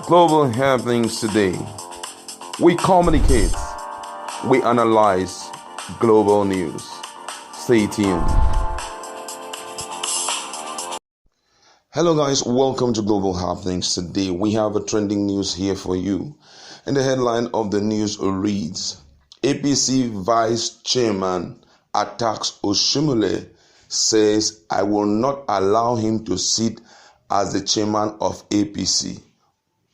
Global happenings today. We communicate, we analyze global news. Stay tuned. Hello guys, welcome to Global Happenings. Today we have a trending news here for you. And the headline of the news reads, APC Vice Chairman attacks Oshiomhole, says I will not allow him to sit as the chairman of APC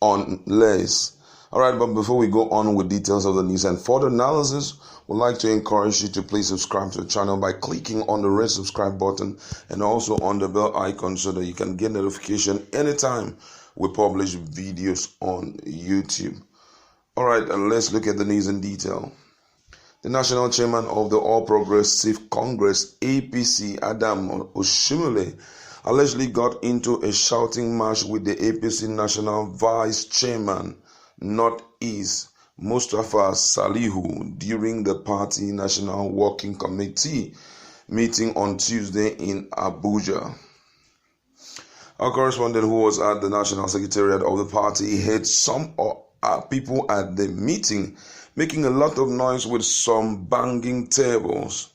unless. Alright, but before we go on with details of the news and further analysis, we'd like to encourage you to please subscribe to the channel by clicking on the red subscribe button and also on the bell icon so that you can get notification anytime we publish videos on YouTube. Alright, and let's look at the news in detail. The national chairman of the All Progressive Congress, APC, Adam Oshiomhole, allegedly got into a shouting match with the APC national vice chairman, Northeast, Mustafa Salihu, during the party National Working Committee meeting on Tuesday in Abuja. Our correspondent who was at the National Secretariat of the party heard some people at the meeting making a lot of noise with some banging tables.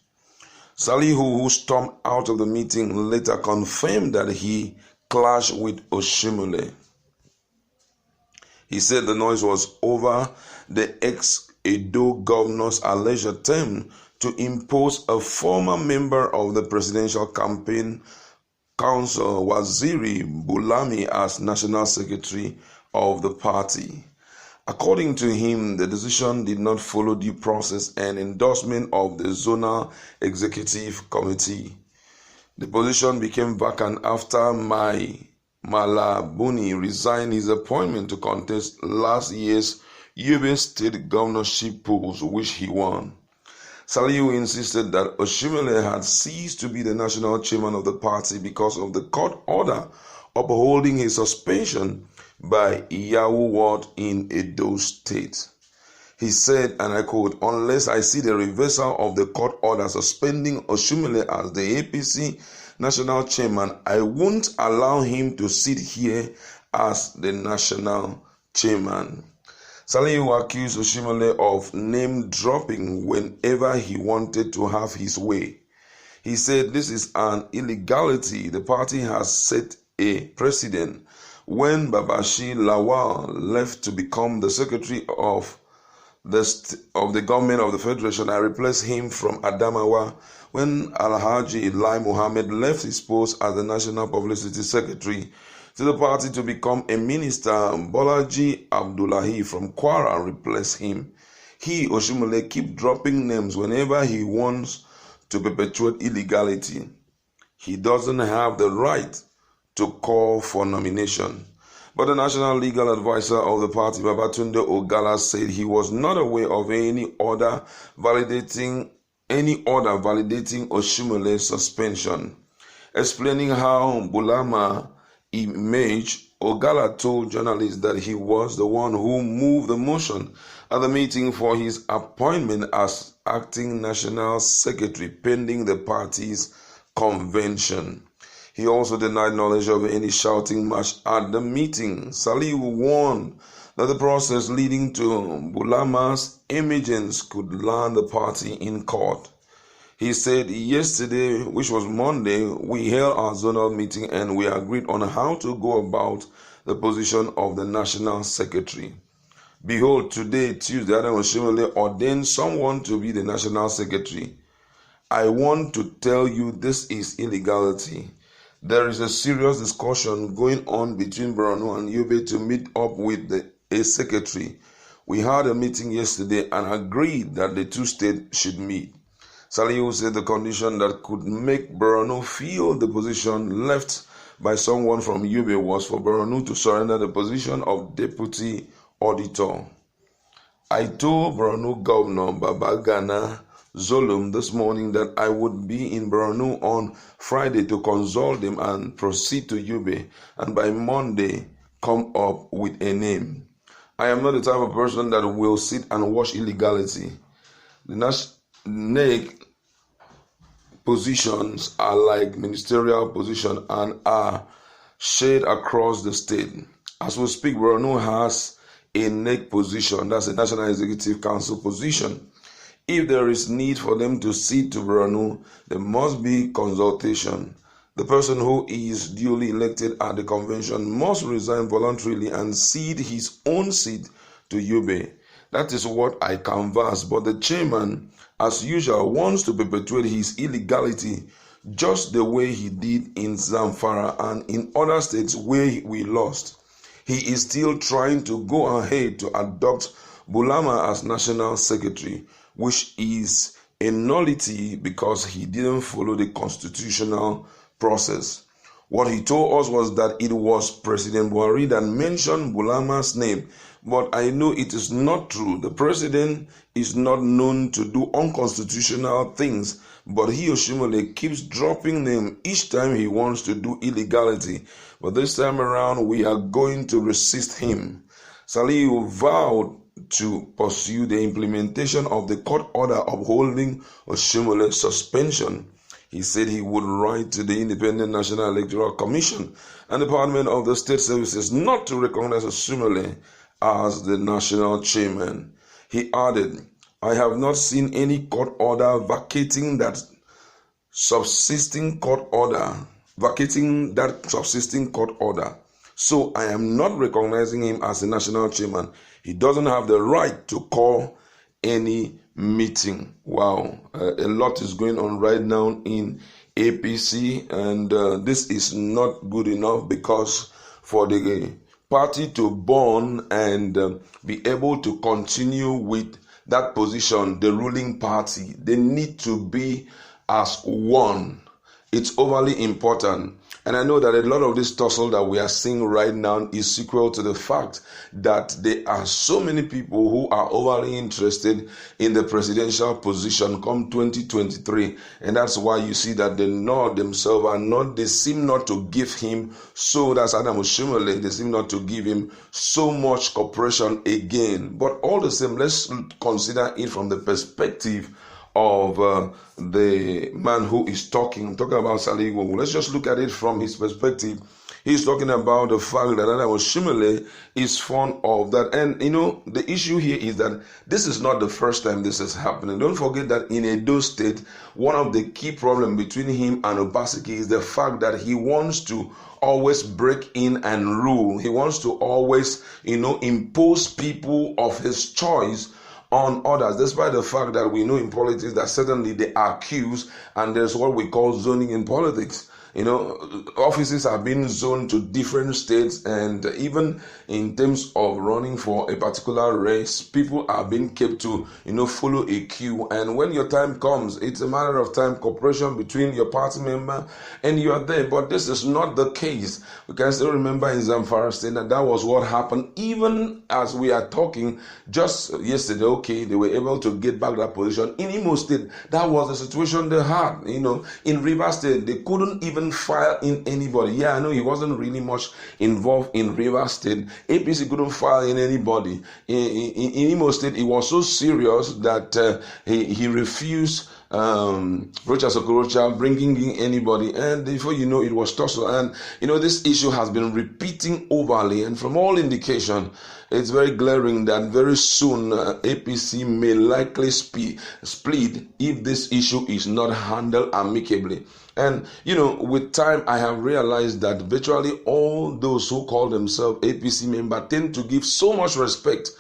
Salihu, who stormed out of the meeting, later confirmed that he clashed with Oshiomhole. He said the noise was over the ex-Edo governor's alleged attempt to impose a former member of the Presidential Campaign Council, Waziri Bulami, as National Secretary of the party. According to him, the decision did not follow due process and endorsement of the Zonal Executive Committee. The position became vacant after Malabuni resigned his appointment to contest last year's Yobe State governorship polls, which he won. Salihu insisted that Oshiomhole had ceased to be the national chairman of the party because of the court order upholding his suspension by Iyawu Ward in Edo State. He said, and I quote, "Unless I see the reversal of the court order suspending Oshiomhole as the APC national chairman, I won't allow him to sit here as the national chairman." Salihu accused Oshiomhole of name-dropping whenever he wanted to have his way. He said, "This is an illegality. The party has set a precedent. When Babashi Lawal left to become the secretary of the government of the Federation, I replaced him from Adamawa. When Alhaji Lai Mohammed left his post as the National Publicity Secretary to the party to become a minister, Bolaji Abdullahi from Kwara replaced him. He, Oshiomhole, keeps dropping names whenever he wants to perpetuate illegality. He doesn't have the right to call for nomination." But the national legal advisor of the party, Babatunde Ogala, said he was not aware of any order validating Oshiomhole's suspension. Explaining how Bulama emerged, Ogala told journalists that he was the one who moved the motion at the meeting for his appointment as acting national secretary pending the party's convention. He also denied knowledge of any shouting match at the meeting. Salihu warned that the process leading to Bulama's emergence could land the party in court. He said, "Yesterday, which was Monday, we held our zonal meeting and we agreed on how to go about the position of the national secretary. Behold, today, Tuesday, Adam Oshiomhole ordained someone to be the national secretary. I want to tell you this is illegality. There is a serious discussion going on between Borno and Yobe to meet up with a secretary. We had a meeting yesterday and agreed that the two states should meet." Salihu said the condition that could make Borno fill the position left by someone from Yobe was for Borno to surrender the position of deputy auditor. "I told Borno Governor Babagana Zulum this morning that I would be in Borno on Friday to consult them and proceed to Yobe, and by Monday come up with a name. I am not the type of person that will sit and watch illegality. The NEC positions are like ministerial positions and are shared across the state. As we speak, Borno has a NEC position, that's a National Executive Council position. If there is need for them to cede to Borno, there must be consultation. The person who is duly elected at the convention must resign voluntarily and cede his own seat to Yobe. That is what I canvass. But the chairman, as usual, wants to perpetuate his illegality just the way he did in Zamfara and in other states where we lost. He is still trying to go ahead to adopt Bulama as national secretary, which is a nullity because he didn't follow the constitutional process. What he told us was that it was President Buhari that mentioned Bulama's name, but I know it is not true. The president is not known to do unconstitutional things, but he, Oshiomhole, keeps dropping them each time he wants to do illegality. But this time around, we are going to resist him. Saliu vowed to pursue the implementation of the court order upholding Oshiomhole's suspension. He said he would write to the Independent National Electoral Commission and Department of the State Services not to recognize Oshiomhole as the national chairman. He added, I have not seen any court order vacating that subsisting court order, So I am not recognizing him as the national chairman. He doesn't have the right to call any meeting. Wow, a lot is going on right now in APC, and this is not good enough, because for the party to burn and be able to continue with that position, the ruling party, they need to be as one. It's overly important. And I know that a lot of this tussle that we are seeing right now is sequel to the fact that there are so many people who are overly interested in the presidential position come 2023. And that's why you see that the North themselves they seem not to give him, so that's Adam Oshiomhole, they seem not to give him so much cooperation again. But all the same, let's consider it from the perspective of the man who is talking about Saliu. Let's just look at it from his perspective. He's talking about the fact that Adam Oshiomhole is fond of that. And the issue here is that this is not the first time this is happening. Don't forget that in Edo State, one of the key problems between him and Obaseki is the fact that he wants to always break in and rule. He wants to always, impose people of his choice on others, despite the fact that we know in politics that certainly they are accused, and there's what we call zoning in politics. Offices are being zoned to different states, and even in terms of running for a particular race, people are being kept to, follow a queue. And when your time comes, it's a matter of time, cooperation between your party member and you are there. But this is not the case. We can still remember in Zamfara State that was what happened. Even as we are talking, just yesterday, okay, they were able to get back that position. In Imo State, that was the situation they had. In Rivers State, they couldn't even file in anybody. Yeah, I know he wasn't really much involved in Rivers State. APC couldn't file in anybody. In Imo State, it was so serious that he refused Rocha Sokorocha bringing in anybody, and before you know, it was tussle. And this issue has been repeating overly, and from all indication, it's very glaring that very soon APC may likely split if this issue is not handled amicably. And with time, I have realized that virtually all those who call themselves APC members tend to give so much respect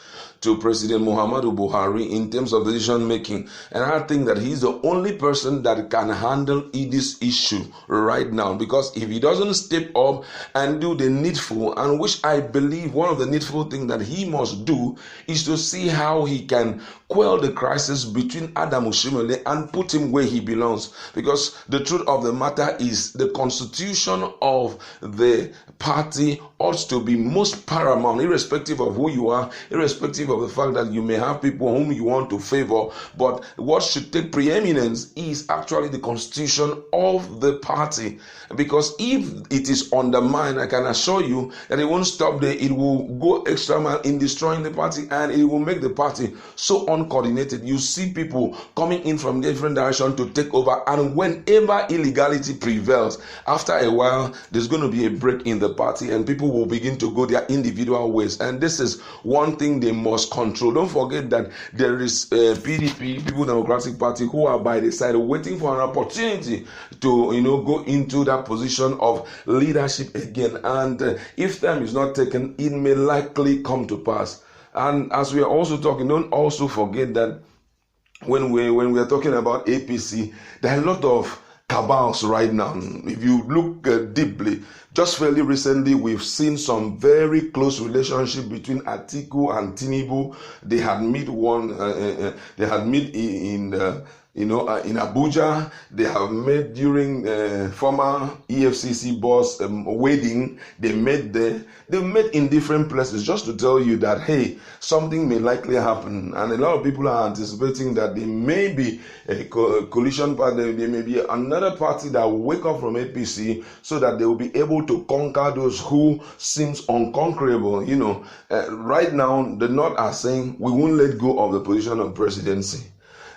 to President Muhammadu Buhari in terms of decision making. And I think that he's the only person that can handle this issue right now, because if he doesn't step up and do the needful, and which I believe one of the needful things that he must do is to see how he can quell the crisis between Adam Oshiomhole and put him where he belongs. Because the truth of the matter is the constitution of the party ought to be most paramount, irrespective of who you are, irrespective of the fact that you may have people whom you want to favor. But what should take preeminence is actually the constitution of the party. Because if it is undermined, I can assure you that it won't stop there. It will go extra mile in destroying the party, and it will make the party so uncoordinated. You see people coming in from different directions to take over, and whenever illegality prevails, after a while, there's going to be a break in the party, and people people will begin to go their individual ways. And this is one thing they must control. Don't forget that there is PDP, People Democratic Party, who are by the side waiting for an opportunity to, go into that position of leadership again. And if time is not taken, it may likely come to pass. And as we are also talking, don't also forget that when we are talking about APC, there are a lot of cabals right now. If you look deeply, just fairly recently, we've seen some very close relationship between Atiku and Tinubu. They had met in Abuja. They have met during former EFCC boss wedding. They met there. They met in different places, just to tell you that, hey, something may likely happen. And a lot of people are anticipating that there may be a coalition party, there may be another party that will wake up from APC so that they will be able to conquer those who seems unconquerable. Right now, the North are saying we won't let go of the position of presidency.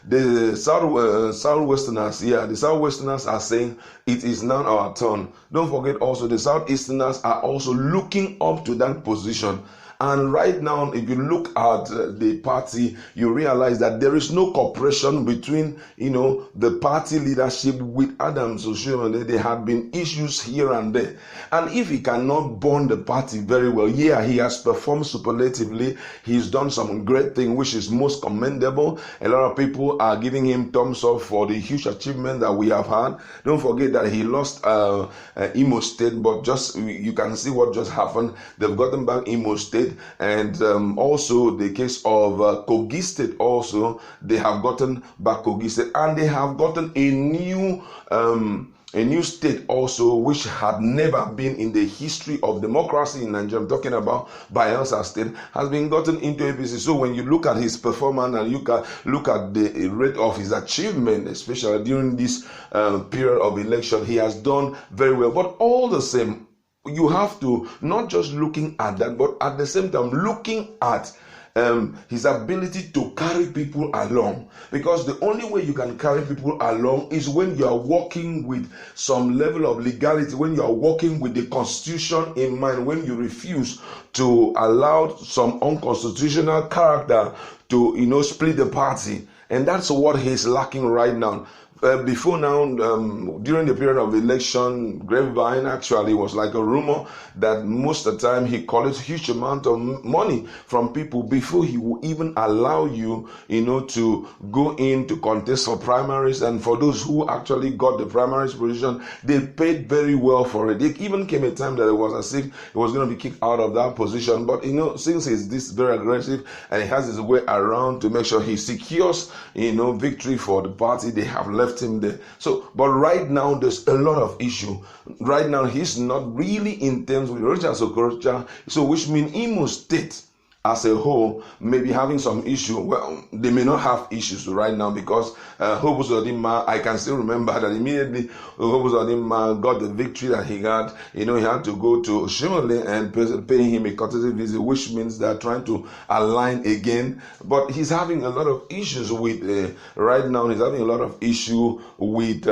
The Southwesterners are saying it is now our turn. Don't forget also the Southeasterners are also looking up to that position. And right now, if you look at the party, you realize that there is no cooperation between, the party leadership with Adams Oshiomhole. There have been issues here and there. And if he cannot bond the party very well, he has performed superlatively. He's done some great thing, which is most commendable. A lot of people are giving him thumbs up for the huge achievement that we have had. Don't forget that he lost Imo State, but you can see what just happened. They've gotten back Imo State. And also the case of Kogi State, also they have gotten back Kogi State, and they have gotten a new state also, which had never been in the history of democracy in Nigeria. I'm talking about Bayelsa State, has been gotten into APC. So when you look at his performance and you can look at the rate of his achievement, especially during this period of election, he has done very well. But all the same, you have to not just looking at that, but at the same time looking at his ability to carry people along. Because the only way you can carry people along is when you are working with some level of legality, when you are working with the Constitution in mind, when you refuse to allow some unconstitutional character to, split the party. And that's what he's lacking right now. Before now, during the period of election, grapevine actually was like a rumor that most of the time he collects huge amount of money from people before he will even allow you, to go in to contest for primaries. And for those who actually got the primaries position, they paid very well for it. It even came a time that it was as if he was going to be kicked out of that position. But, since he's this very aggressive and he has his way around to make sure he secures, victory for the party, they have left him there. So, but right now there's a lot of issue. Right now he's not really in terms with Rocha Sokorocha, so which means Imo State as a whole may be having some issue. Well, they may not have issues right now because Hope Uzodinma, I can still remember that immediately Hope Uzodinma got the victory that he got. He had to go to Oshiomhole and pay him a courtesy visit, which means they're trying to align again. But he's having a lot of issues with, right now, he's having a lot of issue with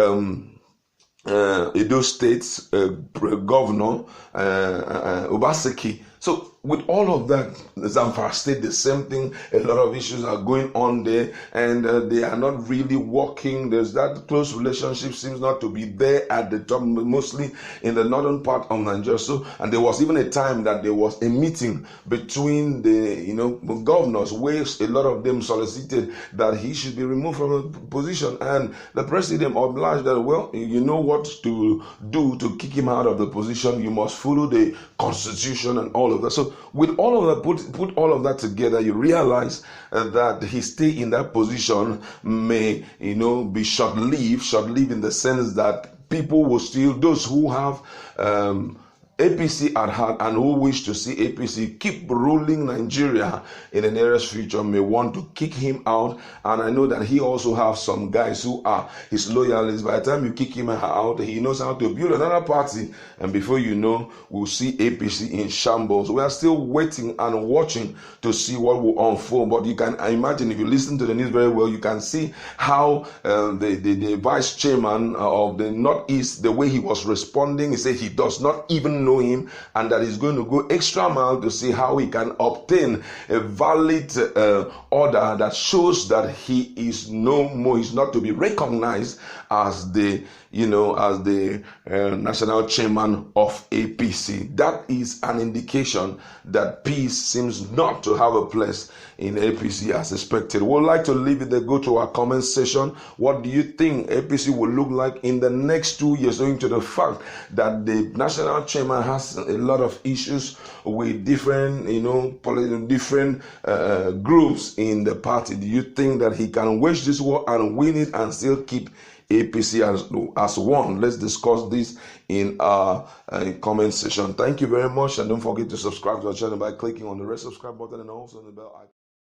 Edo State's governor, Obaseki. So with all of that, Zamfara State, the same thing. A lot of issues are going on there, and they are not really working. There's that close relationship seems not to be there at the top, mostly in the northern part of Nigeria. So, and there was even a time that there was a meeting between the governors, where a lot of them solicited that he should be removed from the position, and the president obliged that, well, you know what to do to kick him out of the position. You must follow the constitution and all of that. So with all of that, put all of that together, you realize that his stay in that position may, be short-lived in the sense that people will still, those who have APC at heart and who wish to see APC keep ruling Nigeria in the nearest future may want to kick him out. And I know that he also has some guys who are his loyalists. By the time you kick him out, he knows how to build another party. And before you know, we'll see APC in shambles. We are still waiting and watching to see what will unfold. But you can imagine, if you listen to the news very well, you can see how the vice chairman of the Northeast, the way he was responding, he said he does not even know know him, and that he's going to go extra mile to see how he can obtain a valid order that shows that he is no more, he's not to be recognized as the national chairman of APC. That is an indication that peace seems not to have a place in APC as expected. We'd like to leave it there, go to our comment section. What do you think APC will look like in the next 2 years, owing to the fact that the national chairman has a lot of issues with different, different groups in the party? Do you think that he can wage this war and win it and still keep APC as one? Let's discuss this in our comment section. Thank you very much, and don't forget to subscribe to our channel by clicking on the red subscribe button and also on the bell icon.